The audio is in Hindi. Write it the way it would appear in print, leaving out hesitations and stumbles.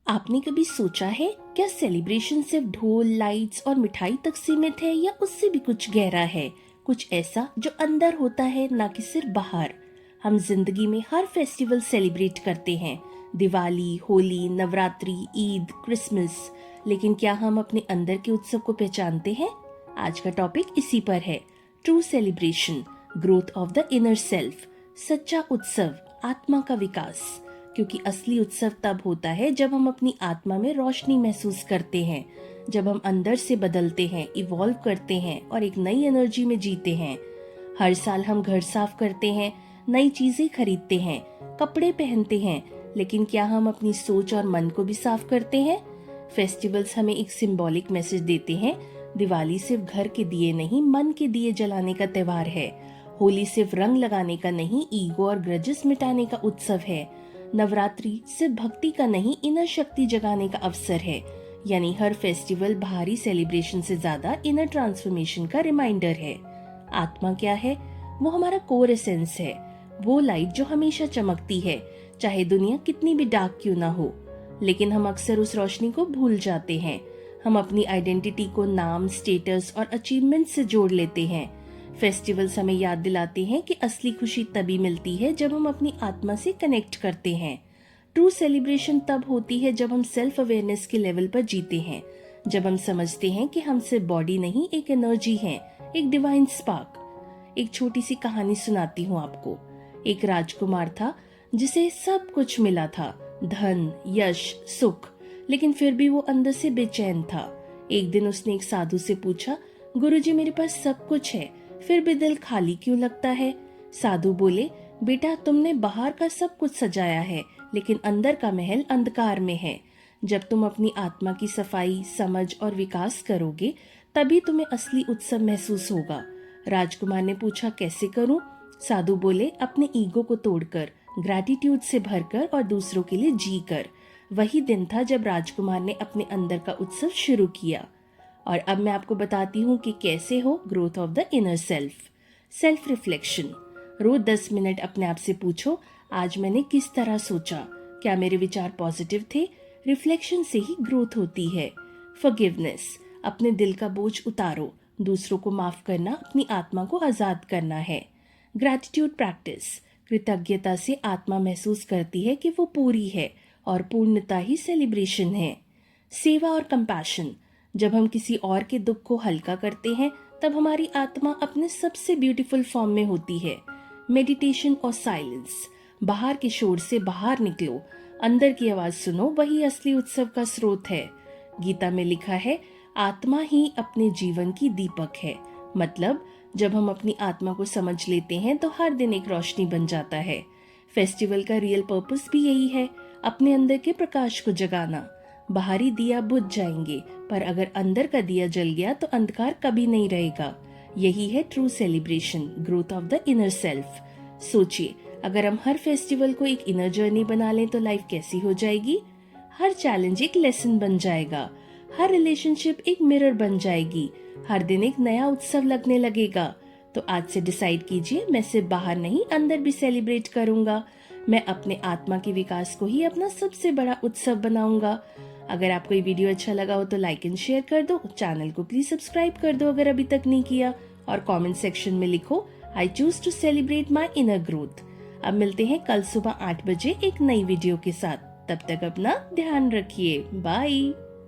आपने कभी सोचा है क्या सेलिब्रेशन सिर्फ ढोल, लाइट्स और मिठाई तक सीमित है या उससे भी कुछ गहरा है, कुछ ऐसा जो अंदर होता है ना कि सिर्फ बाहर। हम जिंदगी में हर फेस्टिवल सेलिब्रेट करते हैं, दिवाली, होली, नवरात्रि, ईद, क्रिसमस, लेकिन क्या हम अपने अंदर के उत्सव को पहचानते हैं? आज का टॉपिक इसी पर है, true celebration, growth of the inner self, सच्चा उत्सव, आत्मा का विकास। क्योंकि असली उत्सव तब होता है जब हम अपनी आत्मा में रोशनी महसूस करते हैं, जब हम अंदर से बदलते हैं, इवॉल्व करते हैं और एक नई एनर्जी में जीते हैं। हर साल हम घर साफ करते हैं, नई चीजें खरीदते हैं, कपड़े पहनते हैं, लेकिन क्या हम अपनी सोच और मन को भी साफ करते हैं? फेस्टिवल्स हमें एक सिंबॉलिक मैसेज देते हैं। दिवाली सिर्फ घर के दिए नहीं, मन के दिए जलाने का त्योहार है। होली सिर्फ रंग लगाने का नहीं, ईगो और ग्रजेस मिटाने का उत्सव है। नवरात्रि सिर्फ भक्ति का नहीं, इनर शक्ति जगाने का अवसर है। यानी हर फेस्टिवल बाहरी सेलिब्रेशन से ज्यादा इनर ट्रांसफॉर्मेशन का रिमाइंडर है। आत्मा क्या है? वो हमारा कोर एसेंस है, वो लाइट जो हमेशा चमकती है, चाहे दुनिया कितनी भी डार्क क्यों ना हो। लेकिन हम अक्सर उस रोशनी को भूल जाते हैं। हम अपनी आइडेंटिटी को नाम, स्टेटस और अचीवमेंट से जोड़ लेते हैं। फेस्टिवल्स हमें याद दिलाते हैं कि असली खुशी तभी मिलती है जब हम अपनी आत्मा से कनेक्ट करते हैं। ट्रू सेलिब्रेशन तब होती है जब हम सेल्फ अवेयरनेस के लेवल पर जीते हैं, जब हम समझते हैं कि हम सिर्फ बॉडी नहीं, एक एनर्जी है, एक डिवाइन स्पार्क। एक छोटी सी कहानी सुनाती हूँ आपको। एक राजकुमार था जिसे सब कुछ मिला था, धन, यश, सुख, लेकिन फिर भी वो अंदर से बेचैन था। एक दिन उसने एक साधु से पूछा, गुरुजी मेरे पास सब कुछ है, फिर भी दिल खाली क्यों लगता है? साधु बोले, बेटा तुमने बाहर का सब कुछ सजाया है, लेकिन अंदर का महल अंधकार में है। जब तुम अपनी आत्मा की सफाई, समझ और विकास करोगे, तभी तुम्हें असली उत्सव महसूस होगा। राजकुमार ने पूछा, कैसे करूं? साधु बोले, अपने ईगो को तोड़कर, ग्रैटिट्यूड से भरकर और दूसरों के लिए जी कर। वही दिन था जब राजकुमार ने अपने अंदर का उत्सव शुरू किया। और अब मैं आपको बताती हूँ कि कैसे हो growth of the inner self. Self reflection. रोज 10 मिनट अपने आप से पूछो, आज मैंने किस तरह सोचा, क्या मेरे विचार पॉजिटिव थे? रिफ्लेक्शन से ही ग्रोथ होती है। फॉरगिवनेस। अपने दिल का बोझ उतारो, दूसरों को माफ करना अपनी आत्मा को आजाद करना है। Gratitude practice. कृतज्ञता से आत्मा महसूस करती है कि वो पूरी है और पूर्णता ही सेलिब्रेशन है। सेवा और कंपैशन। जब हम किसी और के दुख को हल्का करते हैं, तब हमारी आत्मा अपने सबसे ब्यूटीफुल फॉर्म में होती है। मेडिटेशन और साइलेंस। बाहर के शोर से बाहर निकलो, अंदर की आवाज सुनो, वही असली उत्सव का स्रोत है। गीता में लिखा है, आत्मा ही अपने जीवन की दीपक है। मतलब जब हम अपनी आत्मा को समझ लेते हैं तो हर दिन एक रोशनी बन जाता है। फेस्टिवल का रियल पर्पस भी यही है, अपने अंदर के प्रकाश को जगाना। बाहरी दिया बुझ जाएंगे, पर अगर अंदर का दिया जल गया तो अंधकार कभी नहीं रहेगा। यही है true celebration, growth of the inner self. सोचिए, अगर हम हर फेस्टिवल को एक इनर जर्नी बना लें तो लाइफ कैसी हो जाएगी? हर चैलेंज एक लेसन बन जाएगा, हर रिलेशनशिप एक मिरर बन जाएगी, हर दिन एक नया उत्सव लगने लगेगा। तो आज से डिसाइड कीजिए, मैं सिर्फ बाहर नहीं, अंदर भी सेलिब्रेट करूंगा। मैं अपने आत्मा के विकास को ही अपना सबसे बड़ा उत्सव बनाऊंगा। अगर आपको ये वीडियो अच्छा लगा हो तो लाइक एंड शेयर कर दो, चैनल को प्लीज सब्सक्राइब कर दो अगर अभी तक नहीं किया, और कमेंट सेक्शन में लिखो, I choose to celebrate my inner growth. अब मिलते हैं कल सुबह 8 बजे एक नई वीडियो के साथ। तब तक अपना ध्यान रखिए। बाय।